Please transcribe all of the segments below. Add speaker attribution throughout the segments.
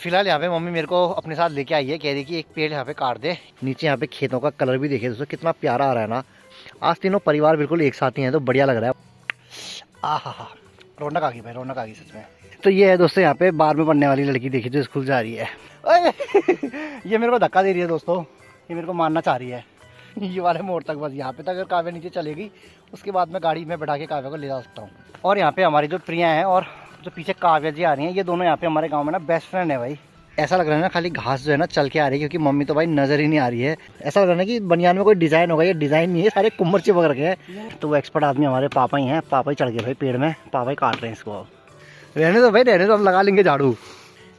Speaker 1: फिलहाल यहाँ पे मम्मी मेरे को अपने साथ लेके आई है, कह रही कि एक पेड़ यहाँ पे काट दे। नीचे यहाँ पे खेतों का कलर भी देखिए दोस्तों कितना प्यारा आ रहा है ना। आज तीनों परिवार बिल्कुल एक साथ ही हैं तो बढ़िया लग रहा है। आहा हा, रौनक आ गई भाई, रौनक आ गई सच में। तो ये है दोस्तों यहाँ पे 12वीं पढ़ने वाली लड़की, देखिए जो स्कूल जा रही है। ओए ये मेरे को धक्का दे रही है दोस्तों, ये मेरे को मारना चाह रही है। ये वाले मोड़ तक, बस यहाँ पे तक अगर काव्या नीचे चलेगी उसके बाद मैं गाड़ी में बैठा के काव्या को ले जा सकता हूँ। और यहाँ पे हमारी जो प्रिया है और जो पीछे काव्या जी आ रही हैं, ये दोनों यहाँ पे हमारे गाँव में ना बेस्ट फ्रेंड है भाई। ऐसा लग रहा है ना खाली घास जो है ना चल के आ रही है, क्योंकि मम्मी तो भाई नजर ही नहीं आ रही है। ऐसा लग रहा है ना कि बनियान में कोई डिजाइन होगा, ये डिजाइन नहीं है, सारे कुम्मर चिपक रखे हैं। तो वो एक्सपर्ट आदमी हमारे पापा ही हैं, पापा ही चढ़ गए भाई पेड़ में, पापा ही काट रहे हैं इसको। रहने दो भाई, रहने दो, हम लगा लेंगे झाड़ू।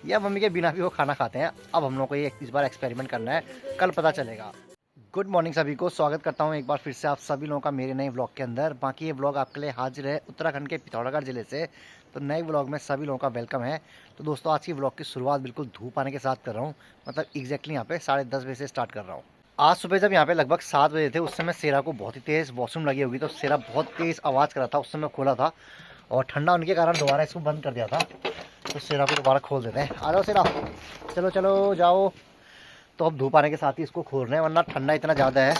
Speaker 1: या मम्मी के बिना भी वो खाना खाते हैं। अब हम लोग को ये इस बार एक्सपेरिमेंट करना है, कल पता चलेगा। गुड मॉर्निंग सभी को, स्वागत करता हूँ एक बार फिर से आप सभी लोगों का मेरे नए व्लॉग के अंदर। बाकी ये व्लॉग आपके लिए हाजिर है उत्तराखंड के पिथौरागढ़ जिले से। तो नए व्लॉग में सभी लोगों का वेलकम है। तो दोस्तों आज की व्लॉग की शुरुआत बिल्कुल धूप आने के साथ कर रहा हूँ, मतलब एग्जैक्टली यहाँ पे 10:30 बजे से स्टार्ट कर रहा हूँ। आज सुबह जब यहाँ पे लगभग 7 बजे थे, उस समय सेरा को बहुत ही तेज़ वॉशरूम लगी होगी, तो सेरा बहुत तेज़ आवाज़ कर रहा था। उस समय खोला था और ठंडा होने के कारण दोबारा इसको बंद कर दिया था। तो सेरा को दोबारा खोल देते हैं। आ जाओ सेरा, चलो चलो जाओ। तो अब धूप आने के साथ ही इसको खोल रहे हैं, वरना ठंडा इतना ज़्यादा है।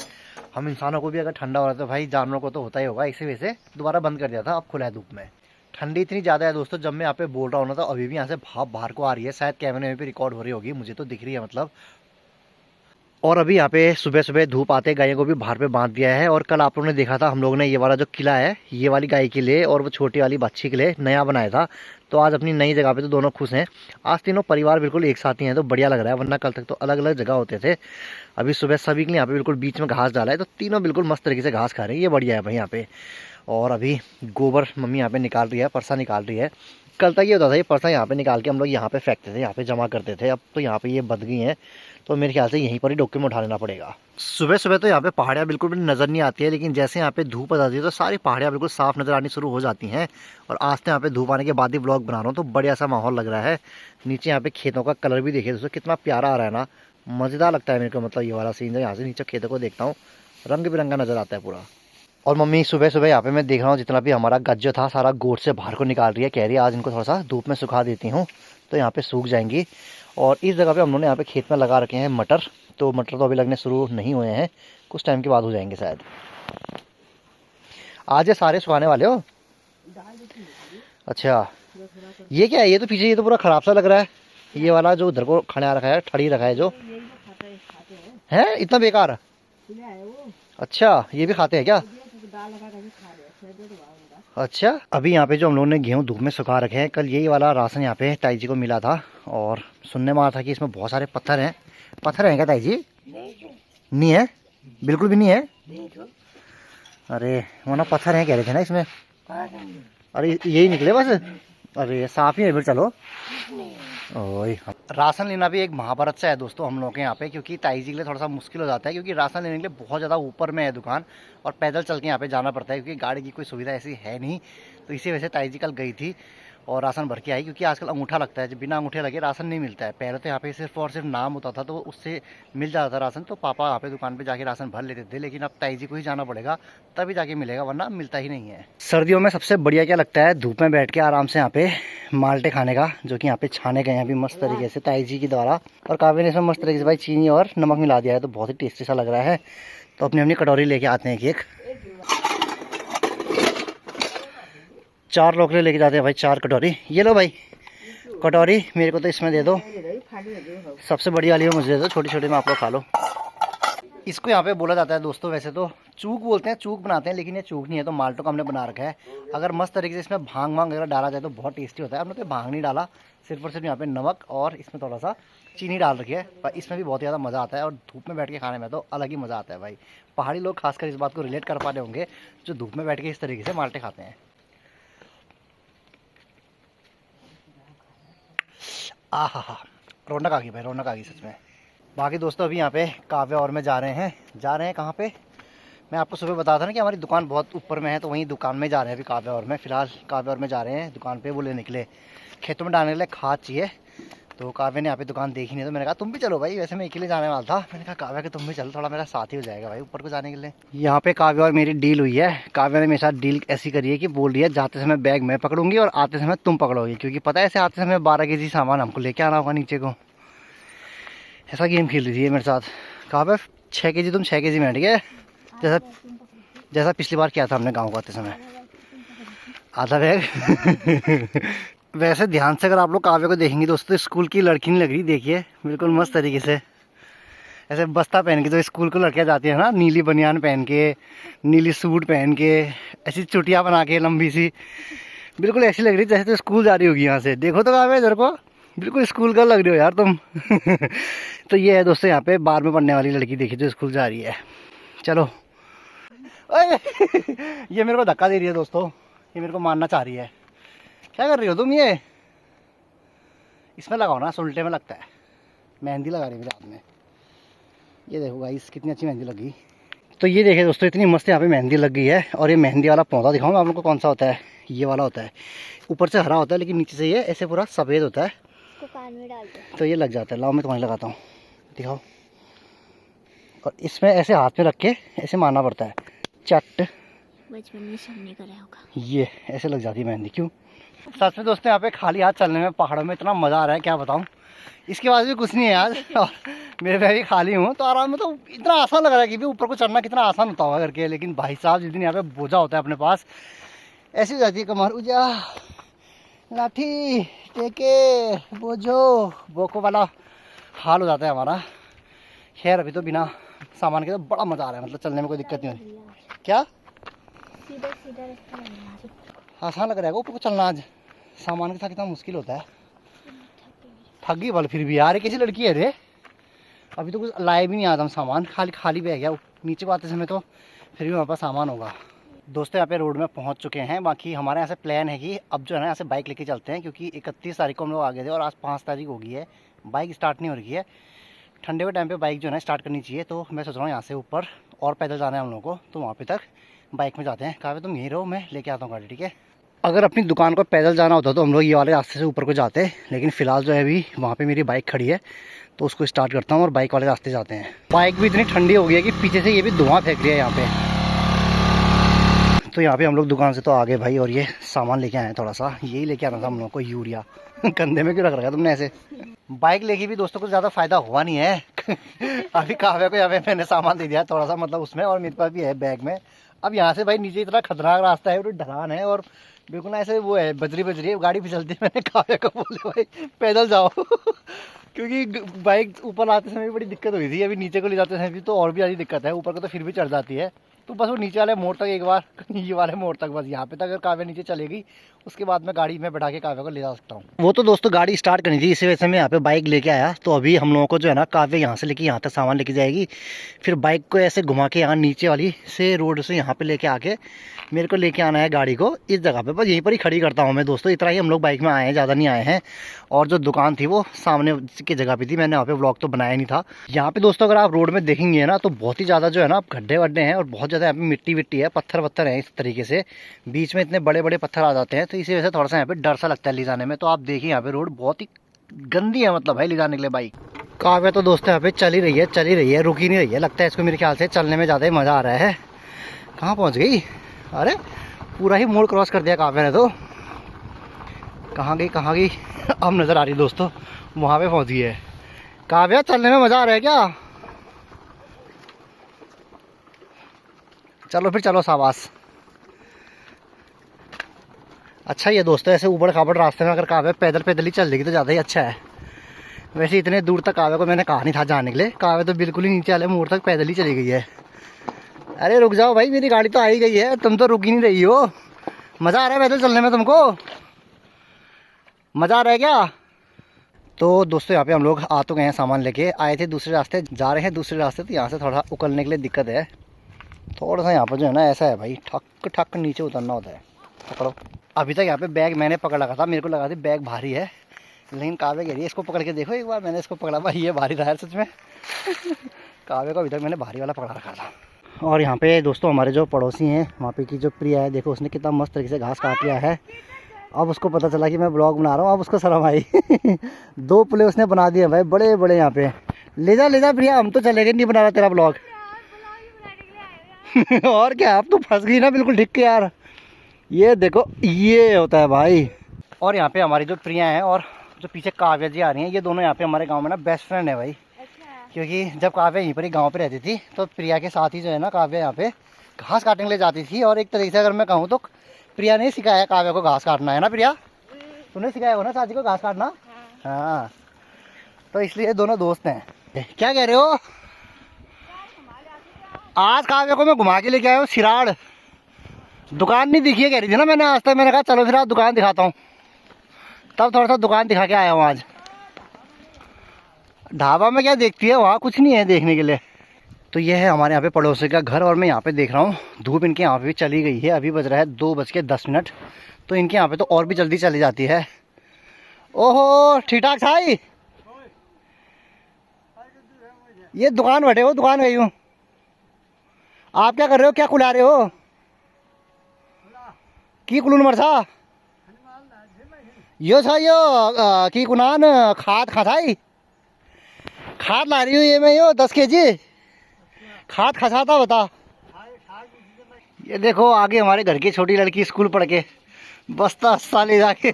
Speaker 1: हम इंसानों को भी अगर ठंडा हो रहा है तो भाई जानवरों को तो होता ही होगा, इसी वजह से दोबारा बंद कर दिया था। अब खुला है धूप में। ठंडी इतनी ज़्यादा है दोस्तों, जब मैं यहाँ पे बोल रहा हूँ ना तो अभी भी यहाँ से भाप बाहर को आ रही है। शायद कैमरे में भी रिकॉर्ड हो रही होगी, मुझे तो दिख रही है मतलब। और अभी यहाँ पे सुबह सुबह धूप आते गायों को भी बाहर पे बांध दिया है। और कल आप लोगों ने देखा था हम लोगों ने ये वाला जो किला है, ये वाली गाय के लिए और वो छोटी वाली बच्ची के लिए नया बनाया था। तो आज अपनी नई जगह पे तो दोनों खुश हैं। आज तीनों परिवार बिल्कुल एक साथ ही हैं तो बढ़िया लग रहा है, वरना कल तक तो अलग अलग जगह होते थे। अभी सुबह सभी के लिए यहाँ पे बिल्कुल बीच में घास डाला है, तो तीनों बिल्कुल मस्त तरीके से घास खा रहे हैं, ये बढ़िया है भाई यहाँ पे। और अभी गोबर मम्मी यहाँ पे निकाल रही है, परसा निकाल रही है। कल तक ये होता था, ये परसा यहाँ पे निकाल के हम लोग यहाँ पे फेंकते थे, यहाँ पे जमा करते थे। अब तो यहाँ पे ये बद गई हैं, तो मेरे ख्याल से यहीं पर ही डॉक्यूमेंट उठा लेना पड़ेगा। सुबह सुबह तो यहाँ पे पहाड़ियाँ बिल्कुल भी नज़र नहीं आती है, लेकिन जैसे यहाँ पे धूप आ जाती है तो सारी पहाड़ियाँ बिल्कुल साफ नज़र आनी शुरू हो जाती हैं। और आज तो यहाँ पे धूप आने के बाद ही ब्लॉग बना रहा हूँ, तो बढ़िया सा माहौल लग रहा है। नीचे यहाँ पे खेतों का कलर भी देखिए दोस्तों कितना प्यारा आ रहा है ना, मज़ेदार लगता है मेरे को। मतलब ये वाला सीन जो यहाँ से नीचे खेतों को देखता हूँ, रंग बिरंगा नज़र आता है पूरा। और मम्मी सुबह सुबह यहाँ पे मैं देख रहा हूँ जितना भी हमारा गज्जो था सारा गोट से बाहर को निकाल रही है। कह रही है आज इनको थोड़ा सा धूप में सुखा देती हूँ, तो यहाँ पे सूख जाएंगी। और इस जगह पे हम लोगों ने यहाँ पे खेत में लगा रखे हैं मटर। तो मटर तो अभी लगने शुरू नहीं हुए हैं, कुछ टाइम के बाद हो जाएंगे शायद। आज ये सारे सुखाने वाले हो? अच्छा, ये क्या है? ये तो पीछे ये तो पूरा खराब सा लग रहा है। ये वाला जो उधर को खड़ा रखा है, ठड़ी रखा है जो है, इतना बेकार। अच्छा, ये भी खाते हैं क्या? अच्छा, अभी यहाँ पे जो हम लोगों ने गेहूँ धूप में सुखा रखे हैं, कल यही वाला राशन यहाँ पे ताई जी को मिला था। और सुनने में आया था कि इसमें बहुत सारे पत्थर हैं। पत्थर हैं क्या ताई जी? नहीं है, बिल्कुल भी नहीं है। अरे वरना पत्थर हैं कह रहे थे ना इसमें। अरे यही निकले बस। अरे साफ ही है फिर, चलो। ओए राशन लेना भी एक महाभारत सा है दोस्तों हम लोग के यहाँ पे, क्योंकि ताई जी के लिए थोड़ा सा मुश्किल हो जाता है, क्योंकि राशन लेने के लिए बहुत ज़्यादा ऊपर में है दुकान और पैदल चल के यहाँ पे जाना पड़ता है, क्योंकि गाड़ी की कोई सुविधा ऐसी है नहीं। तो इसी वजह से ताई जी कल गई थी और राशन भर के आई, क्योंकि आजकल अंगूठा लगता है, जब बिना अंगूठे लगे राशन नहीं मिलता है। पहले तो यहाँ पे सिर्फ और सिर्फ नाम होता था तो उससे मिल जाता था राशन, तो पापा यहाँ पे दुकान पे जाके राशन भर लेते थे। लेकिन अब ताई जी को ही जाना पड़ेगा, तभी जाके मिलेगा, वरना मिलता ही नहीं है। सर्दियों में सबसे बढ़िया क्या लगता है? धूप में बैठ के आराम से यहाँ पे माल्टे खाने का, जो कि यहाँ पे छाने गए हैं अभी मस्त तरीके से ताई जी के द्वारा। और काव्य ने इसमें मस्त तरीके से भाई चीनी और नमक मिला दिया है, तो बहुत ही टेस्टी सा लग रहा है। तो अपनी अपनी कटोरी लेके आते हैं एक 4 लोकले लेके जाते हैं भाई, 4 कटोरी। ये लो भाई कटोरी, मेरे को तो इसमें दे दो, सबसे बड़ी वाली मुझे दे दो, छोटी छोटी में आप लोग खा लो। इसको यहाँ पे बोला जाता है दोस्तों, वैसे तो चूक बोलते हैं, चूक बनाते हैं, लेकिन ये चूक नहीं है। तो माल्टो का हमने बना रखा है। अगर मस्त तरीके से इसमें भांग वांग वगैरह डाला जाए तो बहुत टेस्टी होता है। हमने तो भांग नहीं डाला, सिर्फ और सिर्फ यहाँ पे नमक और इसमें थोड़ा सा चीनी डाल रखी है, पर इसमें भी बहुत ज़्यादा मज़ा आता है। और धूप में बैठ के खाने में तो अलग ही मज़ा आता है भाई। पहाड़ी लोग खासकर इस बात को रिलेट कर पा रहे होंगे, जो धूप में बैठ के इस तरीके से माल्टे खाते हैं। आहा हा, रौनक आ गई भाई, रौनक आ गई सच में। बाकी दोस्तों अभी यहाँ पे काव्या और में जा रहे हैं कहाँ पे? मैं आपको सुबह बताया था ना कि हमारी दुकान बहुत ऊपर में है, तो वहीं दुकान में जा रहे हैं अभी काव्या और में। फिलहाल काव्या और में जा रहे हैं दुकान पे, वो लेने के लिए खेतों में डालने के लिए खाद चाहिए। तो काव्या ने यहाँ पे दुकान देखी नहीं, तो मैंने कहा तुम भी चलो भाई, वैसे मैं अकेले जाने वाला था। मैंने कहा काव्या कि तुम भी चलो, थोड़ा मेरा साथ ही हो जाएगा भाई ऊपर को जाने के लिए। यहाँ पे काव्या और मेरी डील हुई है। काव्या ने मेरे साथ डील ऐसी करी है कि बोल रही है जाते समय बैग मैं पकड़ूंगी और आते समय तुम पकड़ोगी, क्योंकि पता है ऐसे आते समय 12 केजी सामान हमको लेके आना होगा नीचे को। ऐसा गेम खेल रही है मेरे साथ। काव्या 6 केजी तुम 6 केजी में, ठीक है, जैसा जैसा पिछली बार किया था हमने गाँव को आते समय, आधा बैग। वैसे ध्यान से अगर आप लोग काव्या को देखेंगे दोस्तों, स्कूल की लड़की नहीं लग रही, देखिए बिल्कुल मस्त तरीके से ऐसे बस्ता पहन के, तो स्कूल को लड़कियां जाती है ना, नीली बनियान पहन के, नीली सूट पहन के, ऐसी चुटिया बना के लंबी सी, बिल्कुल ऐसी लग रही जैसे तो स्कूल जा रही होगी। यहाँ से देखो तो काव्या इधर को, बिल्कुल स्कूल का लग रही हो यार तुम। तो ये है दोस्तों यहाँ पे 12 में पढ़ने वाली लड़की, देखी जो स्कूल जा रही है। चलो ये मेरे को धक्का दे रही है दोस्तों, ये मेरे को मारना चाह रही है। क्या कर रही हो तुम? ये इसमें लगाओ ना, सुलटे में लगता है। मेहंदी लगा रही है मेरे हाथ में, ये देखो गाइस कितनी अच्छी मेहंदी लगी। तो ये देखिए दोस्तों इतनी मस्त यहाँ पे मेहंदी लग गई है। और ये मेहंदी वाला पौधा दिखाऊँ मैं आप लोग को कौन सा होता है। ये वाला होता है, ऊपर से हरा होता है लेकिन नीचे से ये ऐसे पूरा सफ़ेद होता है,
Speaker 2: कान में डाल दो
Speaker 1: तो ये लग जाता है। लाओ मैं तुम्हारे लगाता हूँ, दिखाओ। और इसमें ऐसे हाथ में रख के ऐसे मारना पड़ता है, चट।
Speaker 2: बचपन में सबने करा होगा।
Speaker 1: ये ऐसे लग जाती है मेहंदी। क्यों? सच में दोस्तों यहाँ पे खाली हाथ चलने में पहाड़ों में इतना मज़ा आ रहा है, क्या बताऊँ। इसके बाद भी कुछ नहीं है यार, और मेरे पे भी खाली हूँ तो आराम में, तो इतना आसान लग रहा है कि भी ऊपर को चढ़ना कितना आसान होता होगा करके। लेकिन भाई साहब जिस दिन यहाँ पे बोझा होता है अपने पास, ऐसी हो जाती है कमर, उजा लाठी टेके बोझो बोको वाला हाल हो जाता है हमारा। खैर अभी तो बिना सामान के तो बड़ा मज़ा आ रहा है, मतलब चलने में कोई दिक्कत नहीं हो रही। क्या
Speaker 2: सीधा सीधा रास्ता है,
Speaker 1: आसान लग रहा है ऊपर को चलना, आज सामान के साथ कितना मुश्किल होता है। थक गई बल फिर भी यार, कैसी लड़की है रे। अभी तो कुछ लाए भी नहीं आता हम सामान, खाली खाली बैग है। नीचे को आते समय तो फिर भी हमारे पास सामान होगा। दोस्तों यहाँ पे रोड में पहुँच चुके हैं। बाकी हमारे यहाँ से प्लान है कि अब जो है ना यहाँ से बाइक लेके चलते हैं, क्योंकि 31 तारीख को हम लोग आ गए थे और आज 5 तारीख हो गई है, बाइक स्टार्ट नहीं हो रही है। ठंडे के टाइम पे बाइक जो है ना स्टार्ट करनी चाहिए। तो मैं सोच रहा हूँ यहाँ से ऊपर और पैदल जाना है हम लोगों को, तो वहाँ पे तक बाइक में जाते हैं। कहा तुम यहीं रहो, मैं लेके आता हूँ गाड़ी, ठीक है। अगर अपनी दुकान को पैदल जाना होता तो हम लोग ये वाले रास्ते से ऊपर को जाते, लेकिन फ़िलहाल जो है अभी वहाँ पे मेरी बाइक खड़ी है, तो उसको स्टार्ट करता हूँ और बाइक वाले रास्ते जाते हैं। बाइक भी इतनी ठंडी हो गई है कि पीछे से ये भी धुआं फेंक रही है यहाँ पे। तो यहाँ पे हम लोग दुकान से तो आ गए भाई, और ये सामान लेके आए हैं थोड़ा सा, यही लेके आना था हम लोग को, यूरिया। कंधे में क्यों रख रखा तुमने ऐसे? बाइक लेके भी दोस्तों को ज़्यादा फ़ायदा हुआ नहीं है। अभी काव्या को यहाँ पे मैंने सामान दे दिया थोड़ा सा, मतलब उसमें, और मेरे पास भी है बैग में। अब यहाँ से भाई नीचे इतना खतरनाक रास्ता है, ढलान है, और बिल्कुल ना ऐसे वो है, बजरी है, गाड़ी फिसलती है। मैंने काव्या को बोले भाई पैदल जाओ। क्योंकि बाइक ऊपर आते समय भी बड़ी दिक्कत हुई थी, अभी नीचे को ले जाते समय भी तो और भी ज़्यादा दिक्कत है। ऊपर को तो फिर भी चढ़ जाती है, तो बस वो नीचे वाले मोड़ तक एक बार, ये वाले मोड़ तक बस, यहाँ पे तक अगर काव्या नीचे चलेगी उसके बाद मैं गाड़ी में बैठा के काव्या को ले जा सकता हूँ। वो तो दोस्तों गाड़ी स्टार्ट करनी थी, इसी वजह से मैं यहाँ पे बाइक लेके आया। तो अभी हम लोगों को जो है ना काव्या यहाँ से लेके यहाँ तक सामान लेके जाएगी, फिर बाइक को ऐसे घुमा के यहाँ नीचे वाली से रोड से यहाँ पे लेके आके मेरे को लेके आना है गाड़ी को इस जगह पे। बस यहीं पर ही खड़ी करता हूँ मैं दोस्तों, इतना ही हम लोग बाइक में आए हैं, ज़्यादा नहीं आए हैं। और जो दुकान थी वो सामने की जगह पे थी, मैंने वहाँ पे व्लॉग तो बनाया नहीं था। यहाँ पे दोस्तों अगर आप रोड में देखेंगे ना तो बहुत ही ज़्यादा जो है ना गड्ढे वड्ढे हैं, और बहुत ज़्यादा यहाँ पे मिट्टी विट्टी है, पत्थर वत्थर है इस तरीके से, बीच में इतने बड़े बड़े पत्थर आ जाते हैं, तो इसी वजह से थोड़ा सा यहाँ पे डर सा लगता है ले जाने में। तो आप देखिए यहाँ पे रोड बहुत ही गंदी है, मतलब भाई ले जाने के लिए बाइक। काव्या तो दोस्तों यहाँ पे चल ही रही है, रुक ही नहीं रही है। लगता है इसको मेरे ख्याल से चलने में ज़्यादा ही मज़ा आ रहा है। कहाँ पहुँच गई? अरे पूरा ही मोड़ क्रॉस कर दिया काव्या ने तो। कहाँ गई? अब नज़र आ रही दोस्तों, वहाँ पे पहुँच गई है काव्या। चलने में मज़ा आ रहा है क्या? चलो फिर चलो शाबाश। अच्छा ये दोस्तों ऐसे ऊबड़ खाबड़ रास्ते में अगर काव्या पैदल ही चल देगी तो ज़्यादा ही अच्छा है। वैसे इतने दूर तक काव्या को मैंने कहा नहीं था जाने के लिए, काव्या तो बिल्कुल ही नीचे वाले मोड़ तक पैदल ही चली गई है। अरे रुक जाओ भाई, मेरी गाड़ी तो आ ही गई है, तुम तो रुक ही नहीं रही हो। मज़ा आ रहा है पैदल चलने में तुमको? मज़ा आ रहा है क्या? तो दोस्तों यहाँ पे हम लोग आ तो गए हैं, सामान लेके आए थे दूसरे रास्ते, जा रहे हैं दूसरे रास्ते। तो यहाँ से थोड़ा उकलने के लिए दिक्कत है थोड़ा सा। यहाँ पर जो है ना ऐसा है भाई, ठक नीचे उतरना होता है। पकड़ो। अभी तक यहाँ पे बैग मैंने पकड़ रखा था, मेरे को लगा था बैग भारी है, लेकिन काव्या कह रही है इसको पकड़ के देखो एक बार। मैंने इसको पकड़ा, भाई ये भारी था यार सच में। काव्या को अभी तक मैंने भारी वाला पकड़ा रखा था। और यहाँ पे दोस्तों हमारे जो पड़ोसी हैं, वहाँ पे की जो प्रिया है, देखो उसने कितना मस्त तरीके से घास काट लिया है। अब उसको पता चला कि मैं ब्लॉग बना रहा हूँ, अब उसको शर्म आई। 2 पुले उसने बना दिए भाई, बड़े बड़े यहाँ पे। ले जा प्रिया, हम तो चलेंगे, नहीं बना रहा तेरा ब्लॉग। और क्या, अब तो फंस गई ना बिल्कुल ठीक के यार। ये देखो ये होता है भाई। और यहाँ पे हमारी जो प्रिया है और जो पीछे काव्या जी आ रही हैं, ये दोनों यहाँ पे हमारे गांव में ना बेस्ट फ्रेंड है भाई। क्योंकि जब काव्या यहीं पर ही गांव पे रहती थी तो प्रिया के साथ ही जो है ना काव्या यहाँ पे घास काटने के लिए जाती थी। और एक तरीके से अगर मैं कहूँ तो प्रिया ने सिखाया काव्या को घास काटना, है ना प्रिया? तूने सिखाया हो ना चाची को घास काटना? हाँ, तो इसलिए दोनों दोस्त हैं। क्या कह रहे हो? आज काव्या को मैं घुमा के लेके आया हूँ सिराड़। दुकान नहीं दिखी है कह रही थी ना मैंने आज तक, मैंने कहा चलो फिर आज दुकान दिखाता हूँ, तब थोड़ा सा दुकान दिखा के आया हूँ आज। ढाबा में क्या देखती है, वहाँ कुछ नहीं है देखने के लिए। तो ये है हमारे यहाँ पे पड़ोसी का घर और मैं यहाँ पे देख रहा हूँ धूप इनके यहाँ पे भी चली गई है। अभी बज रहा है 2:10, तो इनके यहाँ पे तो और भी जल्दी चली जाती है। ओहो ठीक ठाक भाई, ये दुकान बैठे हो, दुकान गई हूँ। आप क्या कर रहे हो, क्या कुला रहे हो? की कुलून मरसा यो था यो की कुनान खाद खाई खाद ला रही हूँ ये मैं, यो 10 kg खाद खसाता बता। ये देखो आगे हमारे घर की छोटी लड़की स्कूल पढ़ के बस्ता हस्ता ले जाके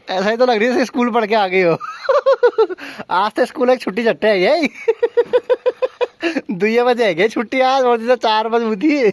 Speaker 1: ऐसा ही तो लग रही है स्कूल पढ़ के आ गई हो। आज तो स्कूल एक छुट्टी चट्टे है यही। 2 बजे है छुट्टी आज, और 4 बजे उठी।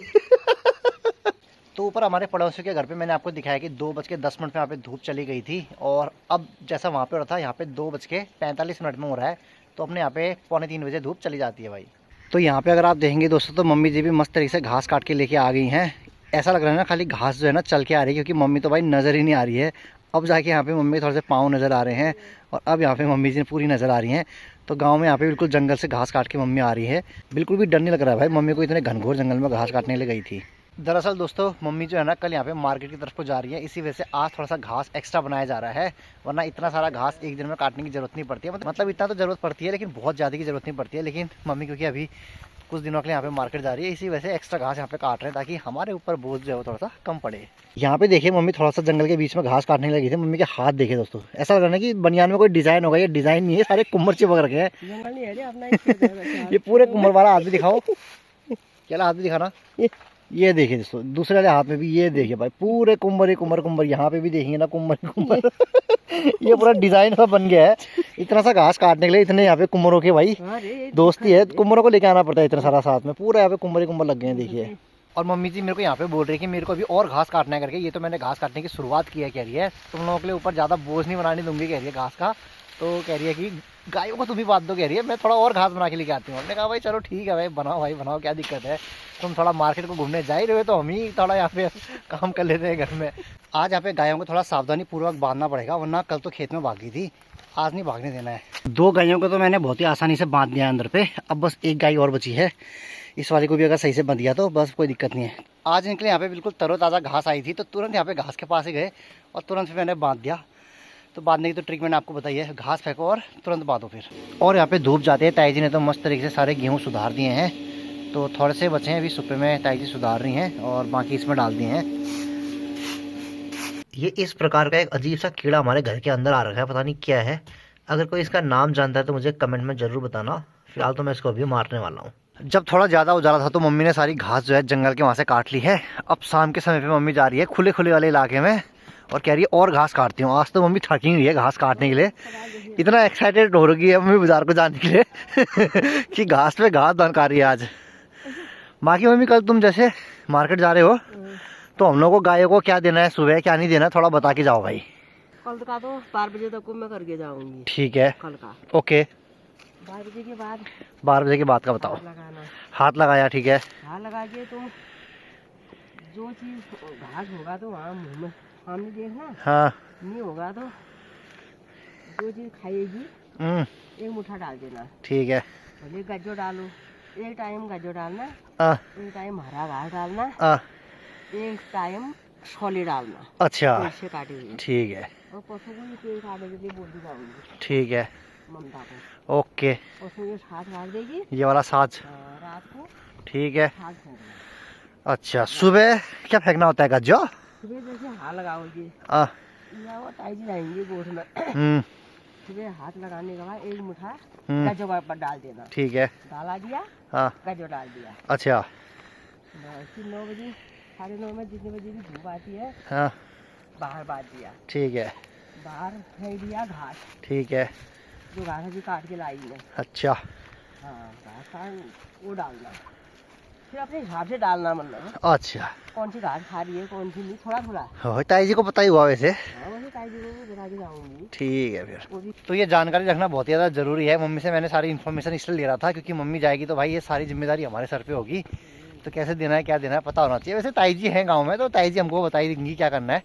Speaker 1: तो ऊपर हमारे पड़ोसियों के घर पे मैंने आपको दिखाया कि 2:10 पे यहाँ पे धूप चली गई थी। और अब जैसा वहाँ पे हो रहा था यहाँ पे 2:45 में हो रहा है। तो अपने यहाँ पे 2:45 बजे धूप चली जाती है भाई। तो यहाँ पे अगर आप देखेंगे दोस्तों तो मम्मी जी भी मस्त तरीके से घास काट के लेके आ गई हैं। ऐसा लग रहा है ना खाली घास जो है ना चल के आ रही है, क्योंकि मम्मी तो भाई नज़र ही नहीं आ रही है। अब जाके यहाँ पे मम्मी थोड़े से पाँव नज़र आ रहे हैं और अब यहाँ पे मम्मी जी पूरी नज़र आ रही हैं। तो गांव में यहाँ पे बिल्कुल जंगल से घास काट के मम्मी आ रही है। बिल्कुल भी डर नहीं लग रहा है भाई, मम्मी को इतने घनघोर जंगल में घास काटने के लिए गई थी। दरअसल दोस्तों मम्मी जो है ना कल यहाँ पे मार्केट की तरफ को जा रही है, इसी वजह से आज थोड़ा सा घास एक्स्ट्रा बनाया जा रहा है। वरना इतना सारा घास एक दिन में काटने की जरूरत नहीं पड़ती है, मतलब इतना तो जरूरत पड़ती है लेकिन बहुत ज़्यादा की जरूरत नहीं पड़ती है। लेकिन मम्मी क्योंकि अभी कुछ दिनों के लिए यहाँ पे मार्केट जा रही है, इसी वजह से एक्स्ट्रा घास यहाँ पे काट रहे हैं ताकि हमारे ऊपर बोझ जो है वो थोड़ा सा कम पड़े। यहाँ पे देखिए मम्मी थोड़ा सा जंगल के बीच में घास काटने लगी थी। मम्मी के हाथ देखे दोस्तों, ऐसा लग रहा है कि बनियान में कोई डिजाइन होगा, ये डिजाइन नहीं है, सारे कुम्मर चिपक रखे हैं। ये पूरे कुम्मर वाला हाथ भी दिखाओ, क्या हाथ भी दिखाना। ये देखिए दोस्तों दूसरे वाले हाथ में भी, ये देखिए भाई पूरे कुम्बर ही कुम्बर। यहाँ पे भी देखेंगे ना कुम्बर। ये पूरा डिजाइन सा बन गया है। इतना सा घास काटने के लिए इतने यहाँ पे कुम्मरों के भाई दोस्ती है, कुम्मरों को लेके आना पड़ता है इतना सारा साथ में। पूरा यहाँ पे कुम्बर ही कुम्बर लग गए हैं देखिए। और मम्मी जी मेरे को यहाँ पे बोल रही है कि मेरे को अभी और घास काटना है करके। ये तो मैंने घास काटने की शुरुआत की है कह रही है, तुम लोगों के लिए ऊपर ज़्यादा बोझ नहीं बनाने दूंगी कह रही है घास का। तो कह रही है कि गायों को तुम ही बात दो कह रही है, मैं थोड़ा और घास बना के लेके आती हूँ। हमने कहा भाई चलो ठीक है भाई बनाओ क्या दिक्कत है। तुम थोड़ा मार्केट को घूमने जा ही रहे हो तो हम ही थोड़ा यहाँ पे काम कर लेते हैं घर में। आज यहाँ पे गायों को थोड़ा सावधानी पूर्वक बांधना पड़ेगा, वरना कल तो खेत में भागी थी, आज नहीं भागने देना है। 2 गायों को तो मैंने बहुत ही आसानी से बांध दिया अंदर पे, अब बस एक गाय और बची है। इस वाली को भी अगर सही से बंध दिया तो बस कोई दिक्कत नहीं है। आज इनके लिए यहाँ पे बिल्कुल तरोताज़ा घास आई थी, तो तुरंत यहाँ पे घास के पास ही गए और तुरंत फिर मैंने बांध दिया। तो बांधने की तो ट्रिक मैंने आपको बताई है, घास फेंको और तुरंत बांधो फिर। और यहाँ पे धूप जाते हैं, ताई जी ने तो मस्त तरीके से सारे गेहूँ सुधार दिए हैं। तो थोड़े से बचे हैं अभी सुपे में, ताई जी सुधार रही हैं और बाकी इसमें डाल दिए हैं। ये इस प्रकार का एक अजीब सा कीड़ा हमारे घर के अंदर आ रखा है, पता नहीं क्या है। अगर कोई इसका नाम जानता है तो मुझे कमेंट में ज़रूर बताना। फिलहाल तो मैं इसको अभी मारने वाला हूँ। जब थोड़ा ज़्यादा उजाला था तो मम्मी ने सारी घास जो है जंगल के वहाँ से काट ली है। अब शाम के समय पे मम्मी जा रही है खुले खुले वाले इलाके में और कह रही है और घास काटती हूँ। आज तो मम्मी थकी हुई है घास काटने के लिए, इतना एक्साइटेड हो रही है मम्मी बाजार को जाने के लिए कि घास पे घास दनका रही है आज। बाकी मम्मी कल तुम जैसे मार्केट जा रहे हो तो हम लोग को गायों को क्या देना है सुबह, क्या नहीं देना, थोड़ा बता के जाओ भाई।
Speaker 3: कल का तो 12 बजे तक को मैं करके जाऊंगी।
Speaker 1: ठीक है
Speaker 3: कल का
Speaker 1: ओके।
Speaker 3: 12 बजे के बाद
Speaker 1: 12 बजे के बाद का बताओ।
Speaker 3: लगाना,
Speaker 1: हाथ लगाया ठीक है।
Speaker 3: हाथ लगा के तुम जो चीज घास होगा तो वहाँ मुँह में सामने देखना,
Speaker 1: हाँ
Speaker 3: नहीं होगा तो जो चीज खाएगी एक मुट्ठा डाल देना।
Speaker 1: ठीक है।
Speaker 3: भले गज्जो डालो, एक टाइम गज्जो डालना, एक टाइम हरा घास डालना, एक टाइम छोले डालना।
Speaker 1: अच्छा
Speaker 3: से काटे हुए
Speaker 1: ठीक है।
Speaker 3: और पशु को भी पेड़ काटने के लिए बोल दी जाऊंगी
Speaker 1: ठीक है
Speaker 3: ममता को।
Speaker 1: ओके।
Speaker 3: पशु ये साथ काट देगी,
Speaker 1: ये वाला साज
Speaker 3: रात को
Speaker 1: ठीक है।
Speaker 3: साथ फेंकना।
Speaker 1: अच्छा सुबह क्या फेंकना होता है गज्जो?
Speaker 3: सुबह जैसे हाथ लगाओगे
Speaker 1: आ,
Speaker 3: या वो ताई जी जाएंगे गोद में। सुबह हाथ लगाने के बाद एक मुठा गजो पर डाल देना।
Speaker 1: ठीक है।
Speaker 3: डाला दिया,
Speaker 1: हाँ
Speaker 3: गजो डाल दिया।
Speaker 1: अच्छा।
Speaker 3: फिर 9 बजे 9:30 में जितने बजे भी धूप आती है,
Speaker 1: हाँ
Speaker 3: बाहर बांध दिया।
Speaker 1: ठीक है।
Speaker 3: बाहर फेंक दिया घास,
Speaker 1: ठीक है।
Speaker 3: जो घास अभी काट के लाई है।
Speaker 1: अच्छा।
Speaker 3: हाँ, घास काट वो डालना, फिर अपने हिसाब से डालना, मतलब
Speaker 1: अच्छा।
Speaker 3: कौन सी घास खा रही है कौन सी नहीं, थोड़ा थोड़ा।
Speaker 1: हो ताई जी को पता ही हुआ वैसे।
Speaker 3: हाँ, वैसे ताई जी को भी बता के जाऊंगी।
Speaker 1: ठीक है फिर।
Speaker 3: वो भी
Speaker 1: तो ये जानकारी रखना बहुत ही ज़्यादा ज़रूरी है। मम्मी से मैंने सारी इन्फॉर्मेशन इसलिए ले रहा था क्योंकि मम्मी जाएगी तो भाई ये सारी जिम्मेदारी हमारे सर पे होगी, तो कैसे देना है क्या देना है पता होना चाहिए। वैसे ताई जी हैं गाँव में, तो ताई जी हमको बताई देंगी क्या करना है,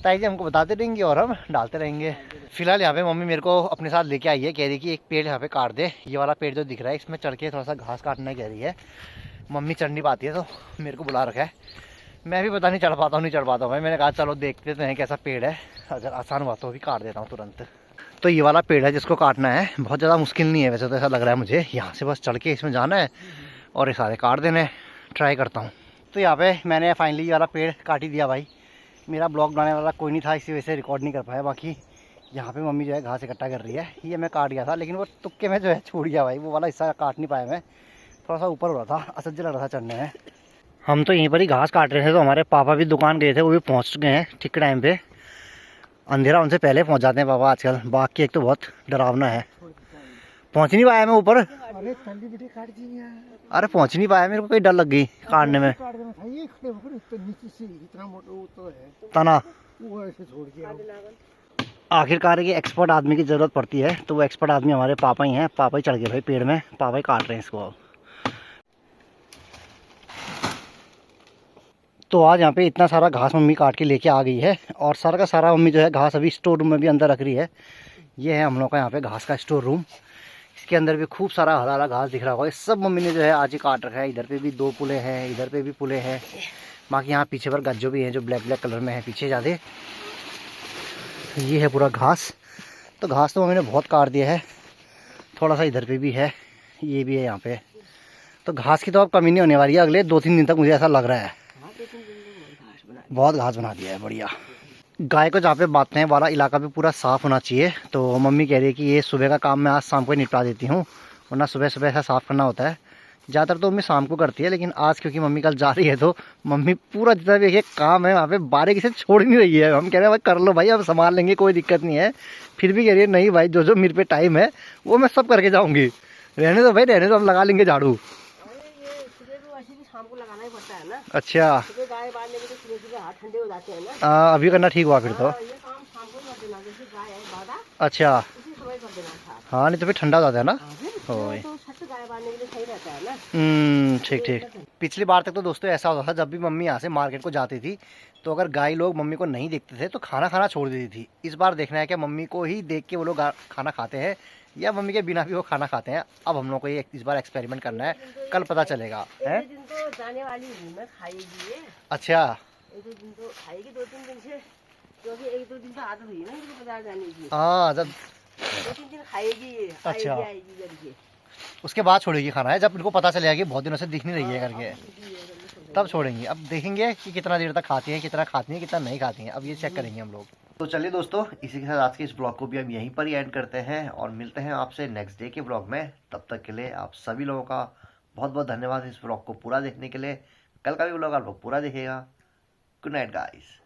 Speaker 1: ताई जी हमको बताते रहेंगे और हम डालते रहेंगे। फिलहाल यहाँ पे मम्मी मेरे को अपने साथ लेके आई है, कह रही कि एक पेड़ यहाँ पे काट दे, ये वाला पेड़ जो दिख रहा है इसमें चढ़ के थोड़ा सा घास काटना कह रही है। मम्मी चढ़ नहीं पाती है तो मेरे को बुला रखा है, मैं भी पता नहीं चढ़ पाता हूँ नहीं चढ़ पाता हूँ भाई। मैंने कहा चलो देखते तो हैं कैसा पेड़ है, अगर आसान हुआ तो भी काट देता हूँ तुरंत। तो ये वाला पेड़ है जिसको काटना है, बहुत ज़्यादा मुश्किल नहीं है वैसे तो, ऐसा लग रहा है मुझे। यहाँ से बस चढ़ के इसमें जाना है और ये सारे काट देने, ट्राई करता हूँ। तो यहाँ पे मैंने फाइनली ये वाला पेड़ काट ही दिया भाई। मेरा ब्लॉग बनाने वाला कोई नहीं था, इसी वजह से रिकॉर्ड नहीं कर पाया। बाकी यहाँ पे मम्मी जो है घास इकट्ठा कर रही है, ये मैं काट गया था लेकिन वो तुक्के में जो है छूट गया भाई, वो वाला हिस्सा काट नहीं पाया मैं, थोड़ा सा ऊपर हो रहा था, असहज लग रहा था चढ़ने में। हम तो यहीं पर ही घास काट रहे थे, तो हमारे पापा भी दुकान गए थे, वो भी पहुँच गए हैं ठीक टाइम पे। अंधेरा उनसे पहले पहुँच जाते हैं पापा आजकल। बाकी एक तो बहुत डरावना है, पहुँच नहीं पाया मैं ऊपर। अरे पहुँच नहीं पाया, मेरे को कहीं डर लग गई काटने में। तना आखिरकार ये एक्सपर्ट आदमी की ज़रूरत पड़ती है, तो वो एक्सपर्ट आदमी हमारे पापा ही हैं। पापा ही चढ़ गए भाई पेड़ में, पापा ही काट रहे हैं इसको अब। तो आज यहाँ पे इतना सारा घास मम्मी काट के लेके आ गई है, और सारा का सारा मम्मी जो है घास अभी स्टोर रूम में भी अंदर रख रही है। ये है हम लोग का यहाँ पे घास का स्टोर रूम, इसके अंदर भी खूब सारा हरा हरा घास दिख रहा होगा। ये सब मम्मी ने जो है आज ही काट रखा है। इधर पे भी 2 पुले हैं, इधर पे भी पुले हैं, बाकी यहाँ पीछे पर गज्जो भी है जो ब्लैक ब्लैक कलर में है पीछे ज़्यादा। ये है पूरा घास, तो घास तो मम्मी ने बहुत काट दिया है। थोड़ा सा इधर पे भी है, ये भी है यहाँ पे, तो घास की तो अब कमी नहीं होने वाली है अगले 2-3 दिन तक, मुझे ऐसा लग रहा है। बहुत घास बना दिया है, बढ़िया। गाय को जहाँ पे बांधते हैं वाला इलाका भी पूरा साफ़ होना चाहिए, तो मम्मी कह रही है कि ये सुबह का काम मैं आज शाम को ही निपटा देती हूँ, वरना सुबह सुबह ऐसा साफ़ करना होता है। ज़्यादातर तो मम्मी शाम को करती है, लेकिन आज क्योंकि मम्मी कल जा रही है तो मम्मी पूरा जितना भी एक काम है वहाँ पे बारीकी से छोड़ नहीं रही है। हम कह रहे हैं भाई कर लो भाई, अब संभाल लेंगे, कोई दिक्कत नहीं है। फिर भी कह रही है नहीं भाई, जो जो मेरे पे टाइम है वो मैं सब करके जाऊँगी, रहने दो भाई रहने दो, हम लगा लेंगे झाड़ू।
Speaker 3: शाम को लगाना ही पड़ता है ना।
Speaker 1: अच्छा,
Speaker 3: सुबह गाय बांधने में तो सुबह हाथ ठंडे हो जाते हैं ना।
Speaker 1: अभी करना ठीक हुआ फिर तो।
Speaker 3: ये काम शाम को कर देना, जैसे गाय है बांधा
Speaker 1: अच्छा,
Speaker 3: उसी समय कर देना था।
Speaker 1: हाँ नहीं तो फिर ठंडा हो जाता है ना।
Speaker 3: तो छत गाय बांधने के लिए सही रहता है ना।
Speaker 1: ठीक ठीक। पिछली बार तक तो दोस्तों ऐसा होता था, जब भी मम्मी यहाँ से मार्केट को जाती थी तो अगर गाय लोग मम्मी को नहीं देखते थे तो खाना खाना छोड़ देती थी। इस बार देखना है कि मम्मी को ही देख के वो लोग खाना खाते हैं या मम्मी के बिना भी वो खाना खाते हैं। अब हम लोग को ये इस बार एक्सपेरिमेंट करना है, कल पता चलेगा। है
Speaker 3: दिन तो जाने वाली हूँ मैं, खाएगी ये।
Speaker 1: अच्छा,
Speaker 3: 1-2 दिन तो खाएगी, 2-3 दिन से, क्योंकि 1-2 दिन तो आदत हुई ना मुझे बाजार जाने की।
Speaker 1: हाँ जब
Speaker 3: 2-3 दिन खाएगी ये।
Speaker 1: अच्छा,
Speaker 3: आएगी करके,
Speaker 1: उसके बाद छोड़ेगी खाना है, जब इनको पता चलेगा कि बहुत दिनों से दिख नहीं रही है करके, तब छोड़ेंगी। अब देखेंगे कि कितना देर तक खाती हैं, कितना खाती हैं, कितना नहीं खाती हैं, अब ये चेक करेंगे हम लोग। तो चलिए दोस्तों, इसी के साथ आज के इस ब्लॉग को भी हम यहीं पर ही एंड करते हैं और मिलते हैं आपसे नेक्स्ट डे के ब्लॉग में। तब तक के लिए आप सभी लोगों का बहुत बहुत धन्यवाद इस ब्लॉग को पूरा देखने के लिए। कल का भी ब्लॉग आप लोग पूरा देखिएगा। Good night guys.